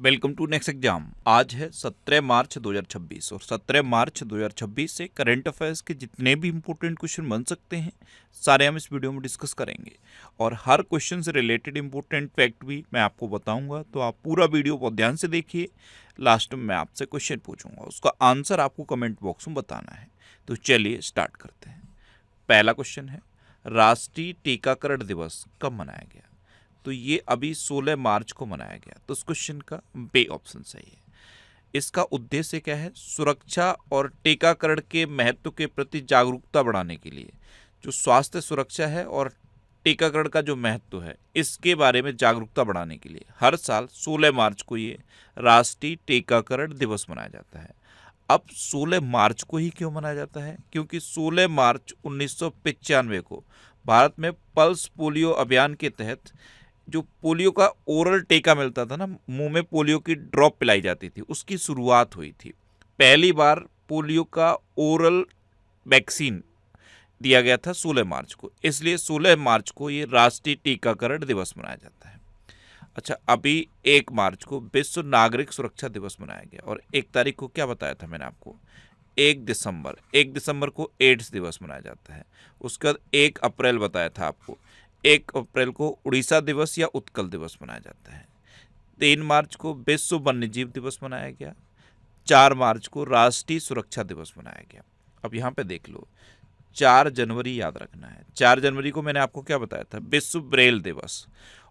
Welcome to next exam. आज है 17 मार्च 2026 और 17 मार्च 2026 से करंट अफेयर्स के जितने भी इंपॉर्टेंट क्वेश्चन बन सकते हैं सारे हम इस वीडियो में डिस्कस करेंगे और हर क्वेश्चन से रिलेटेड इंपॉर्टेंट फैक्ट भी मैं आपको बताऊंगा। तो आप पूरा वीडियो बहुत ध्यान से देखिए। लास्ट में मैं आपसे क्वेश्चन पूछूंगा, उसका आंसर आपको कमेंट बॉक्स में बताना है। तो चलिए स्टार्ट करते हैं। पहला क्वेश्चन है, राष्ट्रीय टीकाकरण दिवस कब मनाया गया? तो ये अभी 16 मार्च को मनाया गया। तो इस क्वेश्चन का बे ऑप्शन सही है। इसका उद्देश्य क्या है? सुरक्षा और टीकाकरण के महत्व के प्रति जागरूकता बढ़ाने के लिए। जो स्वास्थ्य सुरक्षा है और टीकाकरण का जो महत्व है इसके बारे में जागरूकता बढ़ाने के लिए हर साल 16 मार्च को ये राष्ट्रीय टीकाकरण दिवस मनाया जाता है। अब 16 मार्च को ही क्यों मनाया जाता है? क्योंकि 16 मार्च 1995 को भारत में पल्स पोलियो अभियान के तहत जो पोलियो का ओरल टीका मिलता था ना, मुंह में पोलियो की ड्रॉप पिलाई जाती थी, उसकी शुरुआत हुई थी। पहली बार पोलियो का ओरल वैक्सीन दिया गया था 16 मार्च को, इसलिए 16 मार्च को ये राष्ट्रीय टीकाकरण दिवस मनाया जाता है। अच्छा, अभी 1 मार्च को विश्व नागरिक सुरक्षा दिवस मनाया गया और 1 तारीख को क्या बताया था मैंने आपको? 1 दिसंबर को एड्स दिवस मनाया जाता है। उसके बाद 1 अप्रैल बताया था आपको, 1 अप्रैल को उड़ीसा दिवस या उत्कल दिवस मनाया जाता है। 3 मार्च को विश्व वन्यजीव दिवस मनाया गया। 4 मार्च को राष्ट्रीय सुरक्षा दिवस मनाया गया। अब यहाँ पे देख लो, 4 जनवरी याद रखना है। 4 जनवरी को मैंने आपको क्या बताया था? विश्व ब्रेल दिवस।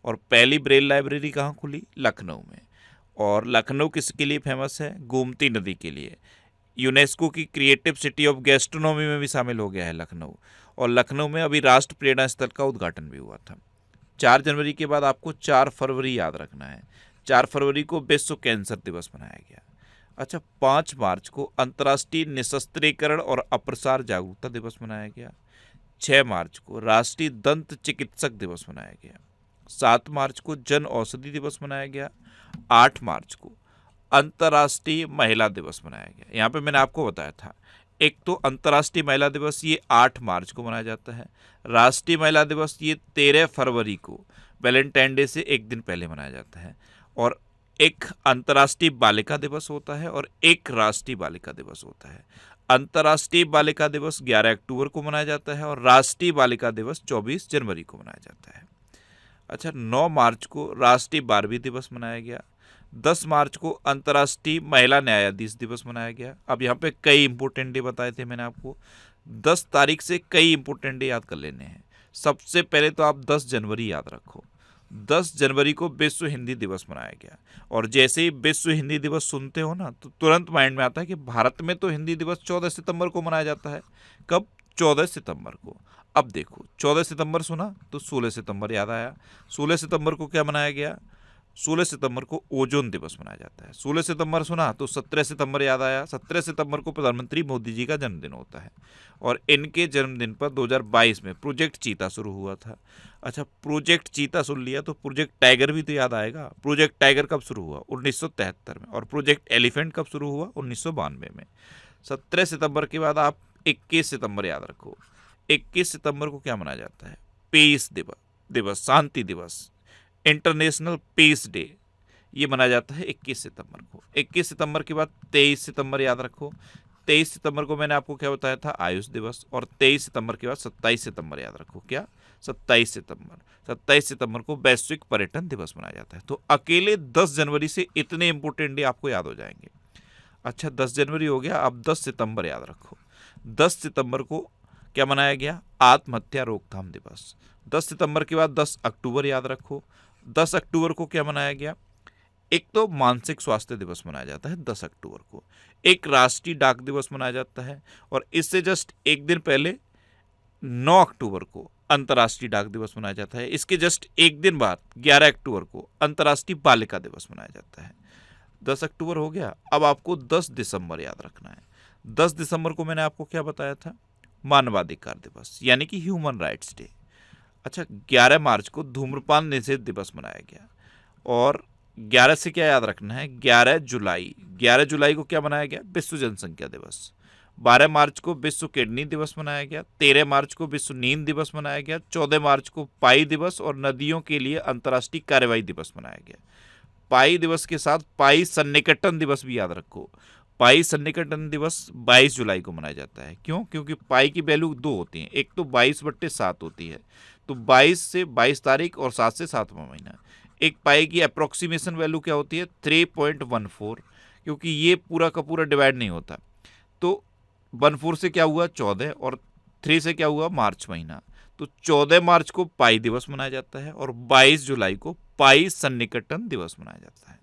और पहली ब्रेल लाइब्रेरी कहाँ खुली? लखनऊ में। और लखनऊ किसके लिए फेमस है? गोमती नदी के लिए। यूनेस्को की क्रिएटिव सिटी ऑफ गैस्ट्रोनॉमी में भी शामिल हो गया है लखनऊ। और लखनऊ में अभी राष्ट्र प्रेरणा स्थल का उद्घाटन भी हुआ था। 4 जनवरी के बाद आपको 4 फरवरी याद रखना है। 4 फरवरी को विश्व कैंसर दिवस मनाया गया। अच्छा, 5 मार्च को अंतर्राष्ट्रीय निशस्त्रीकरण और अप्रसार जागरूकता दिवस मनाया गया। 6 मार्च को राष्ट्रीय दंत चिकित्सक दिवस मनाया गया। 7 मार्च को जन औषधि दिवस मनाया गया। 8 मार्च को अंतर्राष्ट्रीय महिला दिवस मनाया गया। यहाँ पे मैंने आपको बताया था, एक तो अंतर्राष्ट्रीय महिला दिवस ये 8 मार्च को मनाया जाता है। राष्ट्रीय महिला दिवस ये 13 फरवरी को वैलेंटाइन डे से एक दिन पहले मनाया जाता है। और एक अंतर्राष्ट्रीय बालिका दिवस होता है और एक राष्ट्रीय बालिका दिवस होता है। अंतर्राष्ट्रीय बालिका दिवस 11 अक्टूबर को मनाया जाता है और राष्ट्रीय बालिका दिवस 24 जनवरी को मनाया जाता है। अच्छा, 9 मार्च को राष्ट्रीय बारहवीं दिवस मनाया गया। 10 मार्च को अंतर्राष्ट्रीय महिला न्यायाधीश दिवस मनाया गया। अब यहाँ पे कई इंपॉर्टेंट डे बताए थे मैंने आपको। 10 तारीख से कई इंपॉर्टेंट डे याद कर लेने हैं। सबसे पहले तो आप 10 जनवरी याद रखो। 10 जनवरी को विश्व हिंदी दिवस मनाया गया। और जैसे ही विश्व हिंदी दिवस सुनते हो ना, तो तुरंत माइंड में आता है कि भारत में तो हिंदी दिवस 14 सितंबर को मनाया जाता है। कब? 14 सितंबर को। अब देखो, 14 सितंबर सुना तो 16 सितंबर याद आया। 16 सितंबर को क्या मनाया गया? 16 सितंबर को ओजोन दिवस मनाया जाता है। 16 सितंबर सुना तो 17 सितंबर याद आया। 17 सितंबर को प्रधानमंत्री मोदी जी का जन्मदिन होता है और इनके जन्मदिन पर 2022 में प्रोजेक्ट चीता शुरू हुआ था। अच्छा, प्रोजेक्ट चीता सुन लिया तो प्रोजेक्ट टाइगर भी तो याद आएगा। प्रोजेक्ट टाइगर कब शुरू हुआ? 1973 में। और प्रोजेक्ट एलिफेंट कब शुरू हुआ? 1992 में। 17 सितंबर के बाद आप 21 सितंबर याद रखो। 21 सितंबर को क्या मनाया जाता है? पीस दिवस, शांति दिवस, इंटरनेशनल पीस डे। ये मनाया जाता है 21 सितंबर को। 21 सितंबर के बाद 23 सितंबर याद रखो। 23 सितंबर को मैंने आपको क्या बताया था? आयुष दिवस। और 23 सितंबर के बाद 27 सितंबर याद रखो। क्या? 27 सितंबर। 27 सितंबर को वैश्विक पर्यटन दिवस मनाया जाता है। तो अकेले 10 जनवरी से इतने इंपॉर्टेंट डे आपको याद हो जाएंगे। अच्छा, 10 जनवरी हो गया। अब 10 सितंबर याद रखो। 10 सितंबर को क्या मनाया गया? आत्महत्या रोकथाम दिवस। 10 सितंबर के बाद 10 अक्टूबर याद रखो। 10 अक्टूबर को क्या मनाया गया? एक तो मानसिक स्वास्थ्य दिवस मनाया जाता है 10 अक्टूबर को। एक राष्ट्रीय डाक दिवस मनाया जाता है। और इससे जस्ट एक दिन पहले 9 अक्टूबर को अंतर्राष्ट्रीय डाक दिवस मनाया जाता है। इसके जस्ट एक दिन बाद 11 अक्टूबर को अंतर्राष्ट्रीय बालिका दिवस मनाया जाता है। 10 अक्टूबर हो गया। अब आपको 10 दिसंबर याद रखना है। 10 दिसंबर को मैंने आपको क्या बताया था? मानवाधिकार दिवस, यानी कि ह्यूमन राइट्स डे। अच्छा, 11 मार्च को धूम्रपान निषेध दिवस मनाया गया। और 11 से क्या याद रखना है? 11 जुलाई को क्या मनाया गया? विश्व जनसंख्या दिवस। 12 मार्च को विश्व किडनी दिवस मनाया गया। 13 मार्च को विश्व नींद दिवस मनाया गया। 14 मार्च को पाई दिवस और नदियों के लिए अंतर्राष्ट्रीय कार्यवाही दिवस मनाया गया। पाई दिवस के साथ पाई सन्निकटन दिवस भी याद रखो। पाई सन्निकटन दिवस 22 जुलाई को मनाया जाता है। क्यों? क्योंकि पाई की वैल्यू 2 होती है, एक तो 22/7 होती है, तो 22 से 22 तारीख और 7 से 7वां महीना। एक पाई की अप्रोक्सीमेशन वैल्यू क्या होती है? 3.14, क्योंकि ये पूरा का पूरा डिवाइड नहीं होता। तो 14 से क्या हुआ? 14, और 3 से क्या हुआ? मार्च महीना। तो 14 मार्च को पाई दिवस मनाया जाता है और 22 जुलाई को पाई सन्निकटन दिवस मनाया जाता है।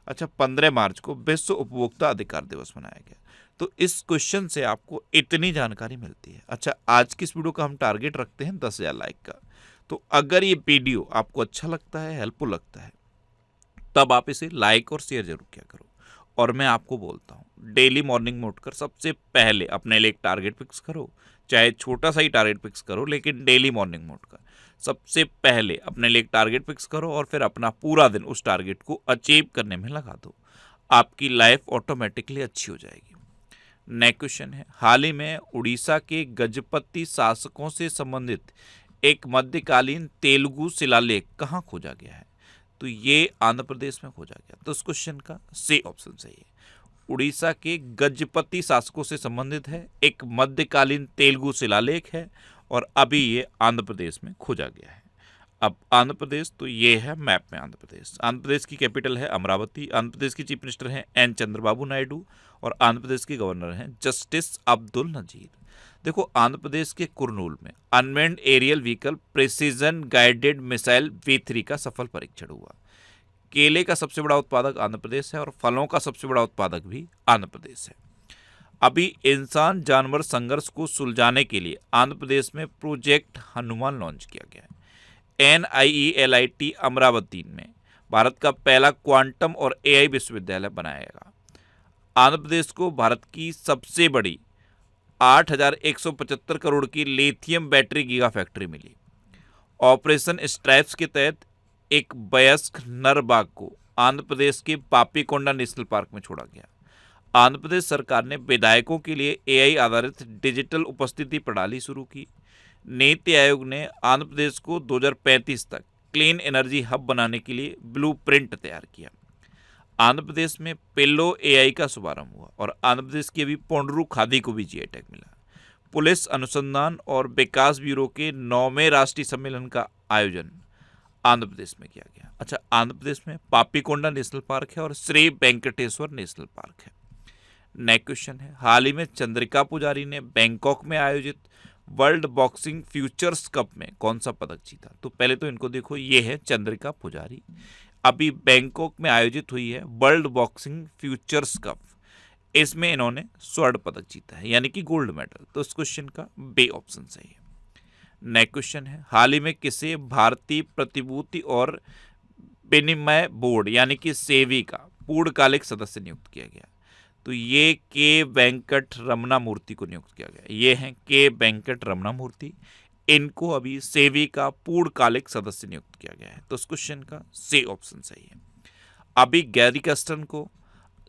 अच्छा, 15 मार्च को विश्व उपभोक्ता अधिकार दिवस मनाया गया। तो इस क्वेश्चन से आपको इतनी जानकारी मिलती है। अच्छा, आज की इस वीडियो का हम टारगेट रखते हैं 10,000 लाइक का। तो अगर ये वीडियो आपको अच्छा लगता है, हेल्पफुल लगता है, तब आप इसे लाइक और शेयर जरूर किया करो। और मैं आपको बोलता हूँ, डेली मॉर्निंग में उठकर सबसे पहले अपने लिए एक टारगेट फिक्स करो, चाहे छोटा सा ही टारगेट फिक्स करो, लेकिन डेली मॉर्निंग में उठकर सबसे पहले अपने लिए एक टारगेट फिक्स करो और फिर अपना पूरा दिन उस टारगेट को अचीव करने में लगा दो। आपकी लाइफ ऑटोमेटिकली अच्छी हो जाएगी। नेक्स्ट क्वेश्चन है, हाल ही में उड़ीसा के गजपति शासकों से संबंधित एक मध्यकालीन तेलुगु शिलालेख कहाँ खोजा गया है? तो ये आंध्र प्रदेश में खोजा गया। तो इस क्वेश्चन का सी ऑप्शन सही है। उड़ीसा के गजपति शासकों से संबंधित है, एक मध्यकालीन तेलुगु शिलालेख है और अभी ये आंध्र प्रदेश में खोजा गया है। अब आंध्र प्रदेश, तो ये है मैप में आंध्र प्रदेश। आंध्र प्रदेश की कैपिटल है अमरावती। आंध्र प्रदेश की चीफ मिनिस्टर हैं एन चंद्रबाबू नायडू और आंध्र प्रदेश के गवर्नर हैं जस्टिस अब्दुल नजीर। देखो, आंध्र प्रदेश के कुरनूल में unmanned aerial vehicle precision guided missile V3 का सफल परीक्षण हुआ। केले का सबसे बड़ा उत्पादक आंध्र प्रदेश है और फलों का सबसे बड़ा उत्पादक भी आंध्र प्रदेश है। अभी इंसान जानवर संघर्ष को सुलझाने के लिए आंध्र प्रदेश में प्रोजेक्ट हनुमान लॉन्च किया गया है। NIELIT अमरावती में भारत का पहला क्वांटम और AI विश्वविद्यालय बनाएगा। आंध्र प्रदेश को भारत की सबसे बड़ी 8,175 करोड़ की लिथियम बैटरी गीगा फैक्ट्री मिली। ऑपरेशन स्ट्राइप्स के तहत एक वयस्क नर बाघ को आंध्र प्रदेश के पापीकोंडा नेशनल पार्क में छोड़ा गया। आंध्र प्रदेश सरकार ने विधायकों के लिए AI आधारित डिजिटल उपस्थिति प्रणाली शुरू की। नीति आयोग ने आंध्र प्रदेश को 2035 तक क्लीन एनर्जी हब बनाने के लिए ब्लूप्रिंट तैयार किया। आंध्र प्रदेश में पिल्लो AI का शुभारंभ हुआ और आंध्र प्रदेश की अभी पोंडरू खादी को भी GI टैग मिला। पुलिस अनुसंधान और विकास ब्यूरो के 9वें राष्ट्रीय सम्मेलन का आयोजन आंध्र प्रदेश में किया गया। अच्छा, आंध्र प्रदेश में पापीकोंडा नेशनल पार्क है और श्री वेंकटेश्वर नेशनल पार्क है। नेक्स्ट क्वेश्चन है, हाल ही में चंद्रिका पुजारी ने बैंकॉक में आयोजित वर्ल्ड बॉक्सिंग फ्यूचर्स कप में कौन सा पदक जीता? तो पहले तो इनको देखो, ये है चंद्रिका पुजारी। अभी बैंकॉक में आयोजित हुई है वर्ल्ड बॉक्सिंग फ्यूचर्स कप, इसमें इन्होंने स्वर्ण पदक जीता है, यानी कि गोल्ड मेडल। तो इस क्वेश्चन का बी ऑप्शन सही है। नेक्स्ट क्वेश्चन है, हाल ही में किसे भारतीय प्रतिभूति और विनिमय बोर्ड यानी कि सेबी का पूर्णकालिक सदस्य नियुक्त किया गया? तो ये के वेंकट रमना मूर्ति को नियुक्त किया गया। ये हैं के वेंकट रमना मूर्ति, इनको अभी सेबी का पूर्णकालिक सदस्य नियुक्त किया गया है। तो इस क्वेश्चन का सी ऑप्शन सही है। अभी गैरी कस्टन को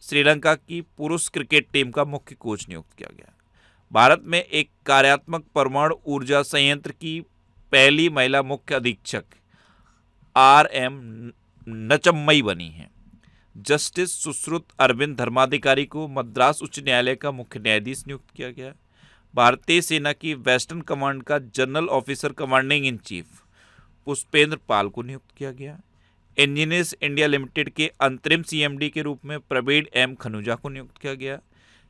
श्रीलंका की पुरुष क्रिकेट टीम का मुख्य कोच नियुक्त किया गया। भारत में एक कार्यात्मक परमाणु ऊर्जा संयंत्र की पहली महिला मुख्य अधीक्षक RM नचम्मई बनी है। जस्टिस सुश्रुत अरविंद धर्माधिकारी को मद्रास उच्च न्यायालय का मुख्य न्यायाधीश नियुक्त किया गया। भारतीय सेना की वेस्टर्न कमांड का general officer commanding in chief Pushpendra Pal को नियुक्त किया गया। इंजीनियर्स इंडिया लिमिटेड के अंतरिम CMD के रूप में प्रवीण M खनुजा को नियुक्त किया गया।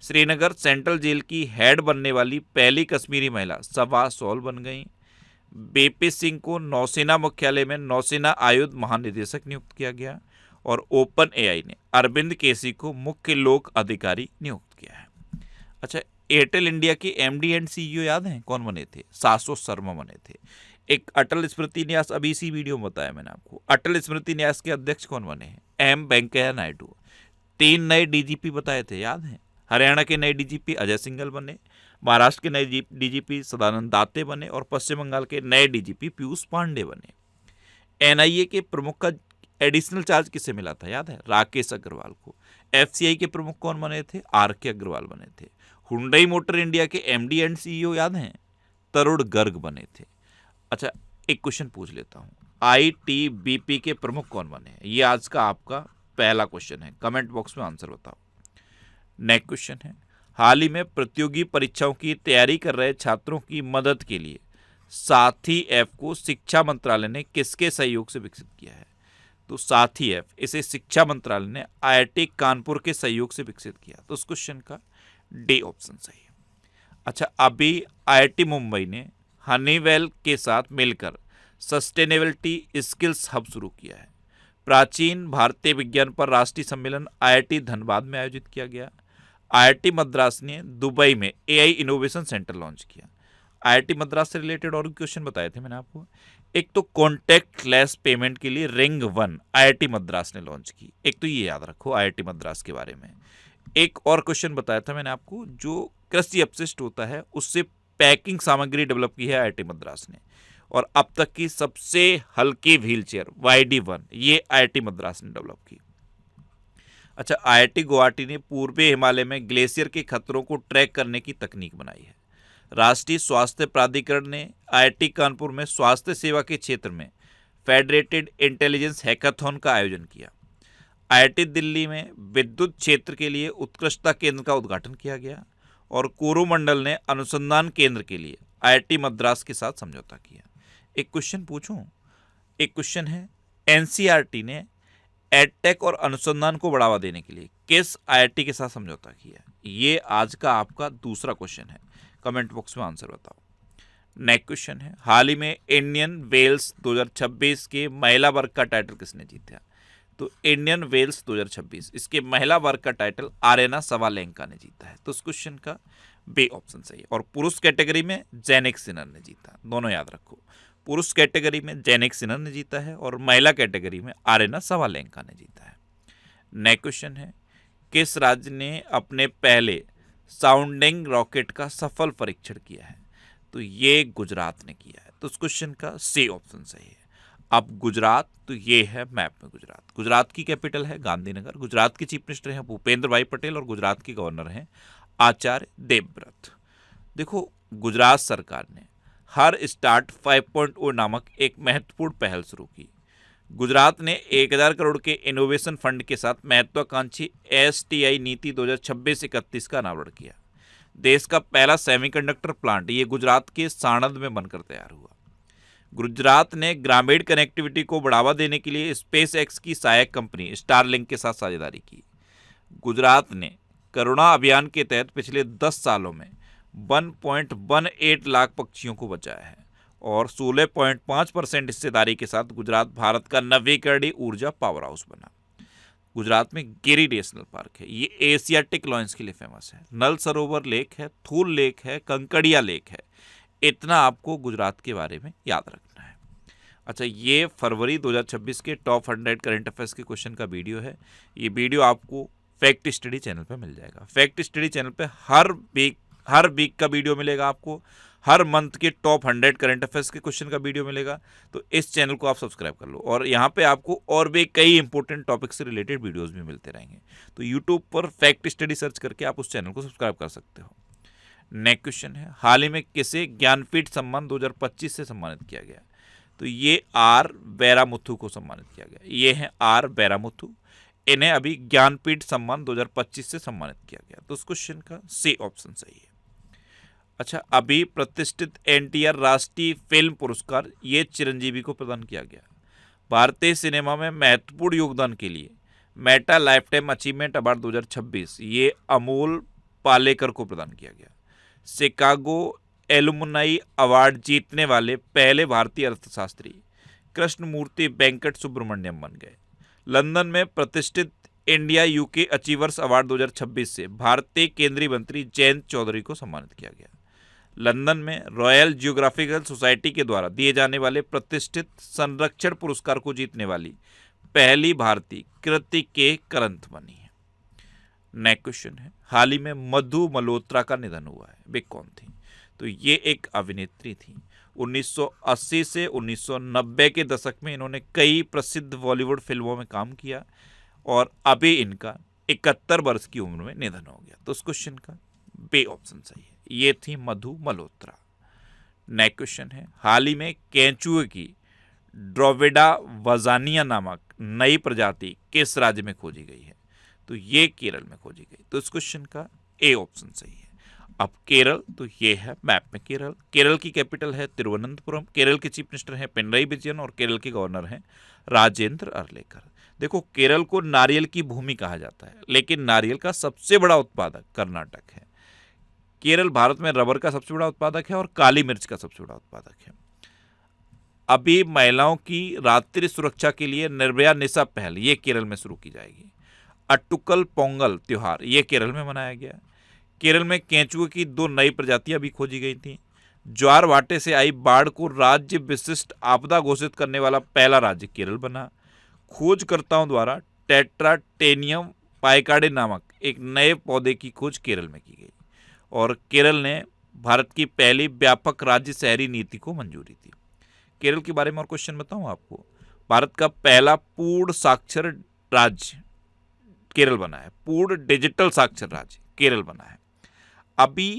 श्रीनगर सेंट्रल जेल की हेड बनने वाली पहली कश्मीरी महिला सबा सॉल बन गई। BP सिंह को नौसेना मुख्यालय में नौसेना आयुध महानिदेशक नियुक्त किया गया और ओपन AI ने अरविंद केसी को मुख्य लोक अधिकारी नियुक्त किया है। अच्छा, एयरटेल इंडिया के MD एंड CEO याद हैं कौन बने थे? शाश्वत शर्मा बने थे। एक अटल स्मृति न्यास, अभी इसी वीडियो में बताया मैंने आपको, अटल स्मृति न्यास के अध्यक्ष कौन बने हैं? M वेंकैया नायडू। 3 नए DGP बताए थे, याद हैं? हरियाणा के नए DGP अजय सिंघल बने, महाराष्ट्र के नए DGP सदानंद दाते बने और पश्चिम बंगाल के नए DGP पीयूष पांडे बने। NIA के प्रमुख का एडिशनल चार्ज किसे मिला था? याद है? राकेश अग्रवाल को। FCI के प्रमुख कौन बने थे? RK अग्रवाल बने थे। हुंडई मोटर इंडिया के MD एंड CEO याद हैं? तरुण गर्ग बने थे। अच्छा, एक क्वेश्चन पूछ लेता हूँ, ITBP के प्रमुख कौन बने हैं? ये आज का आपका पहला क्वेश्चन है, कमेंट बॉक्स में आंसर बताओ। नेक्स्ट क्वेश्चन है, हाल ही में प्रतियोगी परीक्षाओं की तैयारी कर रहे छात्रों की मदद के लिए साथी ऐप को शिक्षा मंत्रालय ने किसके सहयोग से विकसित किया है? तो साथी ऐप, इसे शिक्षा मंत्रालय ने IIT कानपुर के सहयोग से विकसित किया। तो उस क्वेश्चन का डी ऑप्शन सही है। अच्छा, अभी IIT मुंबई ने हनीवेल के साथ मिलकर सस्टेनेबिलिटी स्किल्स हब शुरू किया है। प्राचीन भारतीय विज्ञान पर राष्ट्रीय सम्मेलन IIT धनबाद में आयोजित किया गया। IIT मद्रास ने दुबई में AI इनोवेशन सेंटर लॉन्च किया। IIT मद्रास से रिलेटेड और क्वेश्चन बताए थे मैंने आपको। एक तो कॉन्टैक्टलेस पेमेंट के लिए रिंग 1 IIT मद्रास ने लॉन्च की। एक तो ये याद रखो IIT मद्रास के बारे में। एक और क्वेश्चन बताया था मैंने आपको, जो कृषि अपशिष्ट होता है उससे पैकिंग सामग्री डेवलप की है IIT मद्रास ने। और अब तक की सबसे हल्की व्हील चेयर YD1 ये IIT मद्रास ने डेवलप की। अच्छा, IIT गुवाहाटी ने पूर्वी हिमालय में ग्लेशियर के खतरों को ट्रैक करने की तकनीक बनाई है। राष्ट्रीय स्वास्थ्य प्राधिकरण ने IIT कानपुर में स्वास्थ्य सेवा के क्षेत्र में फेडरेटेड इंटेलिजेंस हैकाथॉन का आयोजन किया। IIT दिल्ली में विद्युत क्षेत्र के लिए उत्कृष्टता केंद्र का उद्घाटन किया गया। और कोरोमंडल ने अनुसंधान केंद्र के लिए IIT मद्रास के साथ समझौता किया। एक क्वेश्चन पूछूं, एक क्वेश्चन है, NCERT ने एडटेक और अनुसंधान को बढ़ावा देने के लिए किस IIT के साथ समझौता किया? ये आज का आपका दूसरा क्वेश्चन है, कमेंट बॉक्स में आंसर बताओ। नेक्स्ट क्वेश्चन है, हाल ही में इंडियन वेल्स 2026 के महिला वर्ग का टाइटल किसने जीता? तो इंडियन वेल्स 2026 इसके महिला वर्ग का टाइटल आर्यना सवालेंका ने जीता है। तो उस क्वेश्चन का बी ऑप्शन सही है। और पुरुष कैटेगरी में जेनिक सिनर ने जीता, दोनों याद रखो। पुरुष कैटेगरी में जेनिक सिनर ने जीता है और महिला कैटेगरी में आर्यना सवालेंका ने जीता है। नेक्स्ट क्वेश्चन है, किस राज्य ने अपने पहले साउंडिंग रॉकेट का सफल परीक्षण किया है? तो ये गुजरात ने किया है। तो उस क्वेश्चन का सी ऑप्शन सही है। अब गुजरात, तो ये है मैप में गुजरात। गुजरात की कैपिटल है गांधीनगर। गुजरात के चीफ मिनिस्टर हैं भूपेंद्र भाई पटेल और गुजरात के गवर्नर हैं आचार्य देवव्रत। देखो, गुजरात सरकार ने हर स्टार्ट 5.0 नामक एक महत्वपूर्ण पहल शुरू की। गुजरात ने 1000 करोड़ के इनोवेशन फंड के साथ महत्वाकांक्षी STI नीति 2026-31 का अनावरण किया। देश का पहला सेमीकंडक्टर प्लांट ये गुजरात के साणंद में बनकर तैयार हुआ। गुजरात ने ग्रामीण कनेक्टिविटी को बढ़ावा देने के लिए SpaceX की सहायक कंपनी स्टारलिंक के साथ साझेदारी की। गुजरात ने करुणा अभियान के तहत पिछले 10 सालों में 1.18 लाख पक्षियों को बचाया है। और 16.5% हिस्सेदारी के साथ गुजरात भारत का नवीकरणीय ऊर्जा पावर हाउस बना। गुजरात में गिरी नेशनल पार्क है, ये एशियाटिक लॉयंस के लिए फेमस है। नल सरोवर लेक है, थूल लेक है, कंकड़िया लेक है। इतना आपको गुजरात के बारे में याद रखना है। अच्छा, ये फरवरी 2026 के टॉप 100 करंट अफेयर्स के क्वेश्चन का वीडियो है। ये वीडियो आपको फैक्ट स्टडी चैनल पे मिल जाएगा। फैक्ट स्टडी चैनल पे हर वीक का वीडियो मिलेगा आपको। हर मंथ के टॉप 100 करंट अफेयर्स के क्वेश्चन का वीडियो मिलेगा। तो इस चैनल को आप सब्सक्राइब कर लो और यहाँ पे आपको और भी कई इंपॉर्टेंट टॉपिक से रिलेटेड वीडियोस भी मिलते रहेंगे। तो यूट्यूब पर फैक्ट स्टडी सर्च करके आप उस चैनल को सब्सक्राइब कर सकते हो। नेक्स्ट क्वेश्चन है, हाल ही में किसे ज्ञानपीठ सम्मान 2025 से सम्मानित किया गया? तो ये R बैरामुथु को सम्मानित किया गया। ये है R बैरामुथु, इन्हें अभी ज्ञानपीठ सम्मान 2025 से सम्मानित किया गया। तो उस क्वेश्चन का सी ऑप्शन सही है। अच्छा, अभी प्रतिष्ठित NTR राष्ट्रीय फिल्म पुरस्कार ये चिरंजीवी को प्रदान किया गया। भारतीय सिनेमा में महत्वपूर्ण योगदान के लिए Meta life time achievement award 2026 ये अमोल पालेकर को प्रदान किया गया। शिकागो एलुमनाई अवार्ड जीतने वाले पहले भारतीय अर्थशास्त्री कृष्णमूर्ति वेंकट सुब्रमण्यम बन गए। लंदन में प्रतिष्ठित इंडिया UK अचीवर्स अवार्ड 2026 से भारतीय केंद्रीय मंत्री जयंत चौधरी को सम्मानित किया गया। लंदन में रॉयल जियोग्राफिकल सोसाइटी के द्वारा दिए जाने वाले प्रतिष्ठित संरक्षण पुरस्कार को जीतने वाली पहली भारतीय कृति के करंथ बनी है। नेक्स्ट क्वेश्चन है, हाल ही में मधु मल्होत्रा का निधन हुआ है, वे कौन थी? तो ये एक अभिनेत्री थी। 1980 से 1990 के दशक में इन्होंने कई प्रसिद्ध बॉलीवुड फिल्मों में काम किया और अभी इनका 71 वर्ष की उम्र में निधन हो गया। तो उस क्वेश्चन का बी ऑप्शन सही है, ये थी मधु मल्होत्रा। नेक्स्ट क्वेश्चन है, हाल ही में केंचुए की ड्रोविडा वजानिया नामक नई प्रजाति किस राज्य में खोजी गई है? तो ये केरल में खोजी गई। तो इस क्वेश्चन का ए ऑप्शन सही है। अब केरल, तो ये है मैप में केरल। केरल की कैपिटल है तिरुवनंतपुरम। केरल के चीफ मिनिस्टर हैं पिनरई विजयन और केरल के गवर्नर हैं राजेंद्र अर्लेकर। देखो, केरल को नारियल की भूमि कहा जाता है, लेकिन नारियल का सबसे बड़ा उत्पादक कर्नाटक है। केरल भारत में रबर का सबसे बड़ा उत्पादक है और काली मिर्च का सबसे बड़ा उत्पादक है। अभी महिलाओं की रात्रि सुरक्षा के लिए निर्भया निशा पहल ये केरल में शुरू की जाएगी। अट्टुकल पोंगल त्योहार ये केरल में मनाया गया। केरल में केंचुए की 2 नई प्रजातियां भी खोजी गई थी। ज्वार भाटे से आई बाढ़ को राज्य विशिष्ट आपदा घोषित करने वाला पहला राज्य केरल बना। खोजकर्ताओं द्वारा टेट्राटेनियम पाइकाडे नामक एक नए पौधे की खोज केरल में की गई और केरल ने भारत की पहली व्यापक राज्य शहरी नीति को मंजूरी दी। केरल के बारे में और क्वेश्चन बताऊं आपको। भारत का पहला पूर्ण साक्षर राज्य केरल बना है। पूर्ण डिजिटल साक्षर राज्य केरल बना है। अभी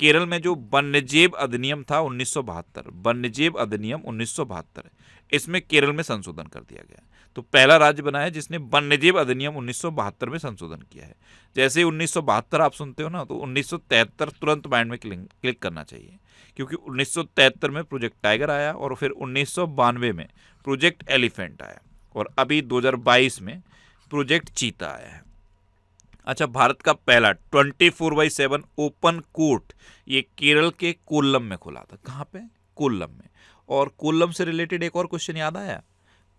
केरल में जो वन्यजीव अधिनियम था 1972, वन्यजीव अधिनियम 1972, इसमें केरल में संशोधन कर दिया गया। तो पहला राज्य बना है जिसने वन्यजीव अधिनियम 1972 में संशोधन किया है। जैसे ही 1972 आप सुनते हो ना, तो 1973 तुरंत माइंड में क्लिक करना चाहिए, क्योंकि 1973 में प्रोजेक्ट टाइगर आया और फिर 1992 में प्रोजेक्ट एलिफेंट आया और अभी 2022 में प्रोजेक्ट चीता आया है। अच्छा, भारत का पहला 24/7 ओपन कोर्ट ये केरल के कोल्लम में खुला था। कहाँ पे? कोल्लम में। और कोल्लम से रिलेटेड एक और क्वेश्चन याद आया।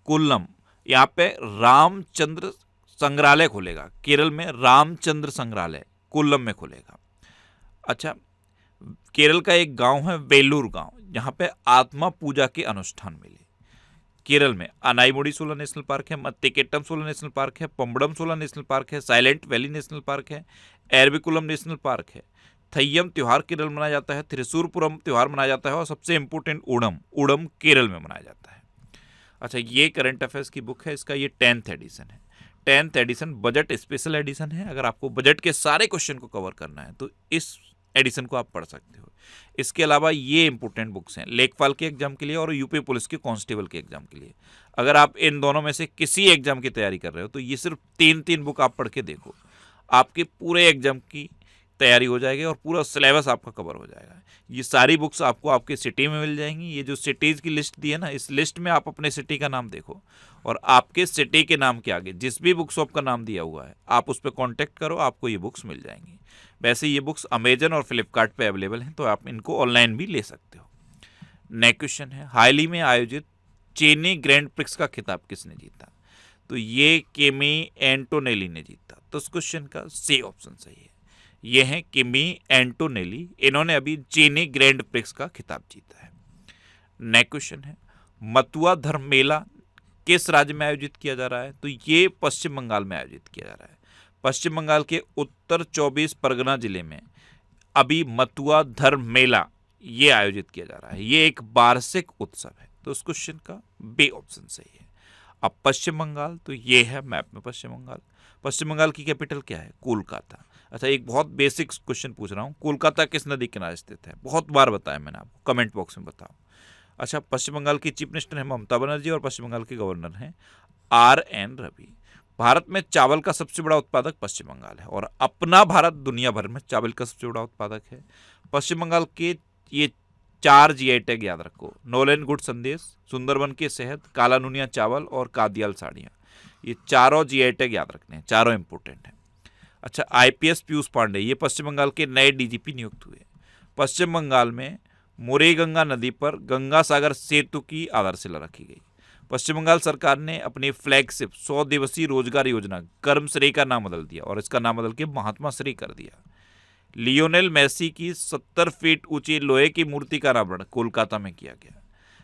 कोल्लम, यहाँ पे रामचंद्र संग्रहालय खुलेगा। केरल में रामचंद्र संग्रहालय कोल्लम में खुलेगा। अच्छा, केरल का एक गांव है वेलूर गांव, जहाँ पे आत्मा पूजा के अनुष्ठान मिले। केरल में अनाईमुडी सोला नेशनल पार्क है, मत्तिकेट्टम सोला नेशनल पार्क है, पम्बड़म सोला नेशनल पार्क है, साइलेंट वैली नेशनल पार्क है, एरविकुलम नेशनल पार्क है। थय्यम त्यौहार केरल मनाया जाता है, थ्रिसुरपुरम त्यौहार मनाया जाता है और सबसे इंपॉर्टेंट ओणम केरल में मनाया जाता है। अच्छा, ये करंट अफेयर्स की बुक है, इसका ये 10th एडिशन है। 10th addition budget special edition है। अगर आपको बजट के सारे क्वेश्चन को कवर करना है तो इस एडिशन को आप पढ़ सकते हो। इसके अलावा ये इंपॉर्टेंट बुक्स हैं लेखपाल के एग्जाम के लिए और यूपी पुलिस के कांस्टेबल के एग्जाम के लिए। अगर आप इन दोनों में से किसी एग्जाम की तैयारी कर रहे हो तो ये सिर्फ 3 बुक आप पढ़ के देखो, आपके पूरे एग्जाम की तैयारी हो जाएगी और पूरा सिलेबस आपका कवर हो जाएगा। ये सारी बुक्स आपको आपके सिटी में मिल जाएंगी। ये जो सिटीज़ की लिस्ट दी है ना, इस लिस्ट में आप अपने सिटी का नाम देखो और आपके सिटी के नाम के आगे जिस भी बुक शॉप का नाम दिया हुआ है आप उस पर कॉन्टैक्ट करो, आपको ये बुक्स मिल जाएंगी। वैसे ये बुक्स अमेजन और फ्लिपकार्ट पे अवेलेबल हैं, तो आप इनको ऑनलाइन भी ले सकते हो। नेक्स्ट क्वेश्चन है, हाल ही में आयोजित चेन्नई ग्रैंड प्रिक्स का खिताब किसने जीता? तो ये किमी एंटोनेली ने जीता। तो इस क्वेश्चन का सी ऑप्शन सही है। ये हैं किमी एंटोनेली, इन्होंने अभी चेन्नई ग्रैंड प्रिक्स का खिताब जीता है। नेक्स्ट क्वेश्चन है, मथुआ धर्म मेला किस राज्य में आयोजित किया जा रहा है? तो ये पश्चिम बंगाल में आयोजित किया जा रहा है। पश्चिम बंगाल के उत्तर 24 परगना जिले में अभी मथुआ धर्म मेला ये आयोजित किया जा रहा है। ये एक वार्षिक उत्सव है। तो इस क्वेश्चन का बी ऑप्शन सही है। अब पश्चिम बंगाल, तो ये है मैप में पश्चिम बंगाल। पश्चिम बंगाल की कैपिटल क्या है? कोलकाता। अच्छा, एक बहुत बेसिक क्वेश्चन पूछ रहा हूँ, कोलकाता किस नदी किनारे स्थित है? बहुत बार बताया मैंने आपको, कमेंट बॉक्स में बताओ। अच्छा, पश्चिम बंगाल की चीफ मिनिस्टर है ममता बनर्जी और पश्चिम बंगाल के गवर्नर हैं RN रवि। भारत में चावल का सबसे बड़ा उत्पादक पश्चिम बंगाल है और अपना भारत दुनिया भर में चावल का सबसे बड़ा उत्पादक है। पश्चिम बंगाल के ये 4 GI टैग याद रखो, नोलेन गुड संदेश, सुंदरबन के शहद, काला नुनिया चावल और कादियाल साड़ियाँ। ये चारों GI टैग याद रखने हैं, चारों इंपोर्टेंट हैं। अच्छा, IPS पीयूष पांडे ये पश्चिम बंगाल के नए DGP नियुक्त हुए। पश्चिम बंगाल में मोरेगंगा नदी पर गंगा सागर सेतु की आधारशिला रखी गई। पश्चिम बंगाल सरकार ने अपनी फ्लैगशिप 100 दिवसीय रोजगार योजना कर्मश्री का नाम बदल दिया और इसका नाम बदल के महात्मा श्री कर दिया। लियोनेल मेसी की 70 फीट ऊंची लोहे की मूर्ति का अनावरण कोलकाता में किया गया।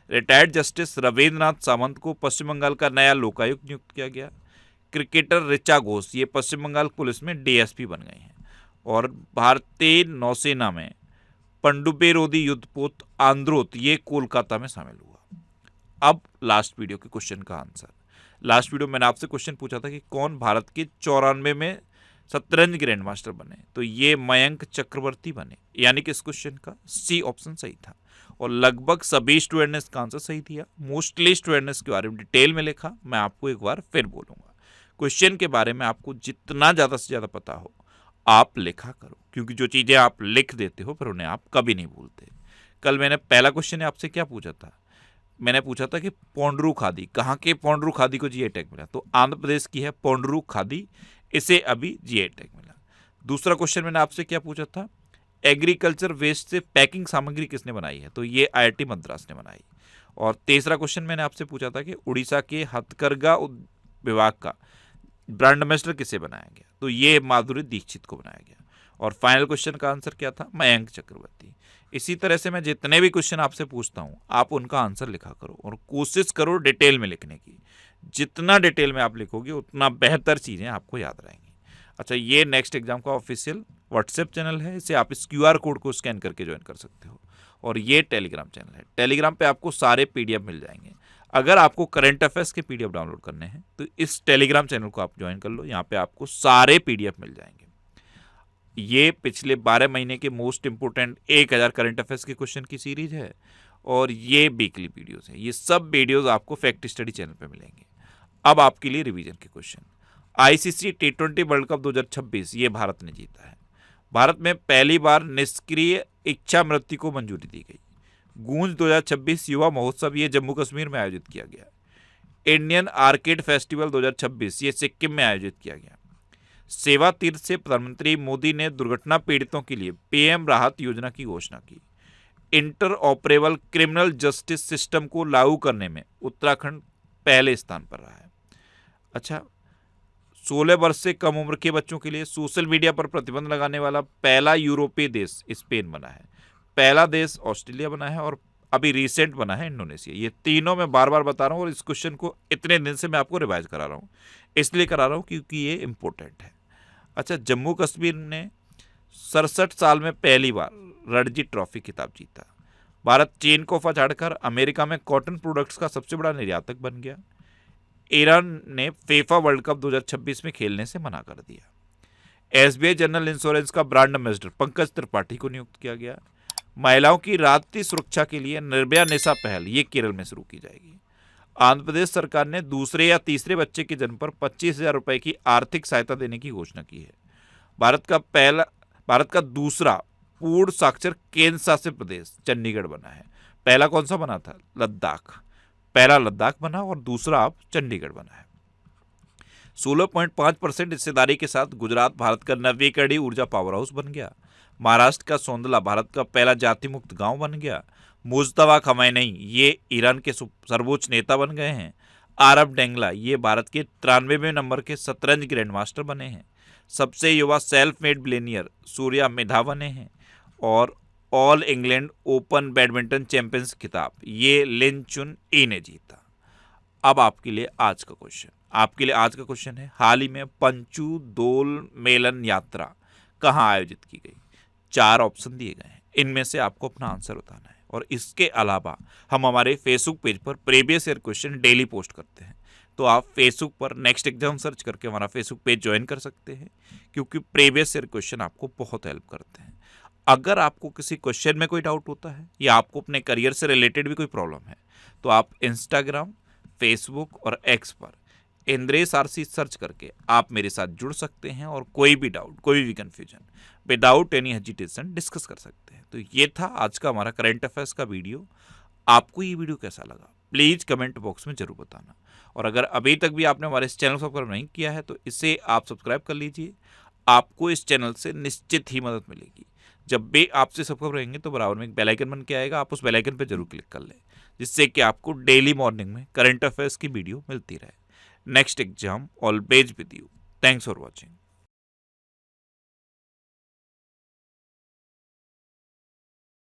रिटायर्ड जस्टिस रविंद्रनाथ सावंत को पश्चिम बंगाल का नया लोकायुक्त नियुक्त किया गया। क्रिकेटर ऋचा घोष ये पश्चिम बंगाल पुलिस में DSP बन गए हैं। और भारतीय नौसेना में पनडुब्बी युद्धपोत आंद्रोत ये कोलकाता में शामिल हुआ। अब लास्ट वीडियो के क्वेश्चन का आंसर। लास्ट वीडियो मैंने आपसे क्वेश्चन पूछा था कि कौन भारत के 94 में शतरंज ग्रैंड मास्टर बने, तो ये मयंक चक्रवर्ती बने, यानी कि इस क्वेश्चन का सी ऑप्शन सही था। और लगभग सभी स्टूडेंट ने इसका आंसर सही दिया। मोस्टली स्टूडेंट ने इसके बारे में डिटेल में लिखा। मैं आपको एक बार फिर बोलूँगा, क्वेश्चन के बारे में आपको जितना ज़्यादा से ज़्यादा पता हो आप लिखा करो, क्योंकि जो चीज़ें आप लिख देते हो फिर उन्हें आप कभी नहीं भूलते। कल मैंने पहला क्वेश्चन आपसे क्या पूछा था, मैंने पूछा था कि पोंड्रू खादी, कहाँ के पोंड्रू खादी को जीआई टैग मिला, तो आंध्र प्रदेश की है पोंड्रू खादी, इसे अभी जीआई टैग मिला। दूसरा क्वेश्चन मैंने आपसे क्या पूछा था, एग्रीकल्चर वेस्ट से पैकिंग सामग्री किसने बनाई है, तो ये आईआईटी मद्रास ने बनाई। और तीसरा क्वेश्चन मैंने आपसे पूछा था कि उड़ीसा के हथकरघा विभाग का ब्रांड एम्बेसडर किसे बनाया गया, तो ये माधुरी दीक्षित को बनाया गया। और फाइनल क्वेश्चन का आंसर क्या था, मयंक चक्रवर्ती। इसी तरह से मैं जितने भी क्वेश्चन आपसे पूछता हूँ आप उनका आंसर लिखा करो और कोशिश करो डिटेल में लिखने की। जितना डिटेल में आप लिखोगे उतना बेहतर चीज़ें आपको याद रहेंगी। अच्छा, ये नेक्स्ट एग्जाम का ऑफिशियल व्हाट्सएप चैनल है, इसे आप इस QR कोड को स्कैन करके ज्वाइन कर सकते हो। और ये टेलीग्राम चैनल है, टेलीग्राम पे आपको सारे PDF मिल जाएंगे। अगर आपको करंट अफेयर्स के PDF डाउनलोड करने हैं तो इस टेलीग्राम चैनल को आप ज्वाइन कर लो, यहाँ पे आपको सारे PDF मिल जाएंगे। ये पिछले 12 महीने के मोस्ट इंपोर्टेंट 1000 करंट अफेयर्स के क्वेश्चन की सीरीज है और ये वीकली वीडियोस है। ये सब वीडियोस आपको फैक्ट स्टडी चैनल पे मिलेंगे। अब आपके लिए रिवीजन के question. ICC T20 world cup 2026 ये भारत ने जीता है। भारत में पहली बार निष्क्रिय इच्छा मृत्यु को मंजूरी दी गई। गूंज 2026 युवा महोत्सव ये जम्मू कश्मीर में आयोजित किया गया। इंडियन आर्किड फेस्टिवल 2026 ये सिक्किम में आयोजित किया गया। सेवा तीर्थ से प्रधानमंत्री मोदी ने दुर्घटना पीड़ितों के लिए PM राहत योजना की घोषणा की। Inter operable criminal justice system को लागू करने में उत्तराखंड पहले स्थान पर रहा है। अच्छा, 16 वर्ष से कम उम्र के बच्चों के लिए सोशल मीडिया पर प्रतिबंध लगाने वाला पहला यूरोपीय देश स्पेन बना है। पहला देश ऑस्ट्रेलिया बना है और अभी रिसेंट बना है इंडोनेशिया। ये तीनों मैं बार बार बता रहा हूँ और इस क्वेश्चन को इतने दिन से मैं आपको रिवाइज करा रहा हूँ, इसलिए करा रहा हूँ क्योंकि ये इंपॉर्टेंट है। अच्छा, जम्मू कश्मीर ने 67 साल में पहली बार रणजी ट्रॉफी खिताब जीता। भारत चीन को पछाड़कर अमेरिका में कॉटन प्रोडक्ट्स का सबसे बड़ा निर्यातक बन गया। ईरान ने फीफा वर्ल्ड कप 2026 में खेलने से मना कर दिया। SBI जनरल इंश्योरेंस का ब्रांड एम्बेसडर पंकज त्रिपाठी को नियुक्त किया गया। महिलाओं की रात्रि सुरक्षा के लिए निर्भया निशा पहल ये केरल में शुरू की जाएगी। आंध्र प्रदेश सरकार ने दूसरे या तीसरे बच्चे के जन्म पर 25,000 रुपए की आर्थिक सहायता देने की घोषणा की है। भारत का दूसरा पूर्ण साक्षर केंद्र शासित प्रदेश चंडीगढ़ बना है। पहला कौन सा बना था, लद्दाख। पहला लद्दाख बना और दूसरा अब चंडीगढ़ बना है। 16.5% हिस्सेदारी के साथ गुजरात भारत का नवीकरणीय ऊर्जा पावर हाउस बन गया। महाराष्ट्र का सोंदला भारत का पहला जाति मुक्त गांव बन गया। मुज्तबा खमैनी ये ईरान के सर्वोच्च नेता बन गए हैं। आरब डेंगला ये भारत के 93वें नंबर के शतरंज ग्रैंड मास्टर बने हैं। सबसे युवा सेल्फ मेड बिलियनियर सूर्या मेधा बने हैं। और all England open badminton champions खिताब ये लिन चुन ई ने जीता। अब आपके लिए आज का क्वेश्चन है, हाल ही में पंचू दोल मेलन यात्रा कहाँ आयोजित की गई। 4 ऑप्शन दिए गए हैं, इनमें से आपको अपना आंसर बताना है। और इसके अलावा हम हमारे फेसबुक पेज पर previous year question daily post करते हैं, तो आप फेसबुक पर नेक्स्ट एग्जाम सर्च करके हमारा फेसबुक पेज ज्वाइन कर सकते हैं, क्योंकि प्रीवियस ईयर क्वेश्चन आपको बहुत हेल्प करते हैं। अगर आपको किसी क्वेश्चन में कोई डाउट होता है या आपको अपने करियर से रिलेटेड भी कोई प्रॉब्लम है, तो आप इंस्टाग्राम, फेसबुक और एक्स पर इंद्रेश RC सर्च करके आप मेरे साथ जुड़ सकते हैं और कोई भी डाउट, कोई भी confusion without any hesitation discuss कर सकते हैं। तो ये था आज का हमारा करंट अफेयर्स का वीडियो। आपको ये वीडियो कैसा लगा प्लीज़ कमेंट बॉक्स में जरूर बताना। और अगर अभी तक भी आपने हमारे इस चैनल को सब्सक्राइब नहीं किया है तो इसे आप सब्सक्राइब कर लीजिए। आपको इस चैनल से निश्चित ही मदद मिलेगी। जब भी आपसे सब्सक्राइब रहेंगे तो बराबर में एक बेल आइकन बन के आएगा, आप उस बेल आइकन पर जरूर क्लिक कर लें, जिससे कि आपको डेली मॉर्निंग में करंट अफेयर्स की वीडियो मिलती रहे। Next exam always with you. Thanks for watching.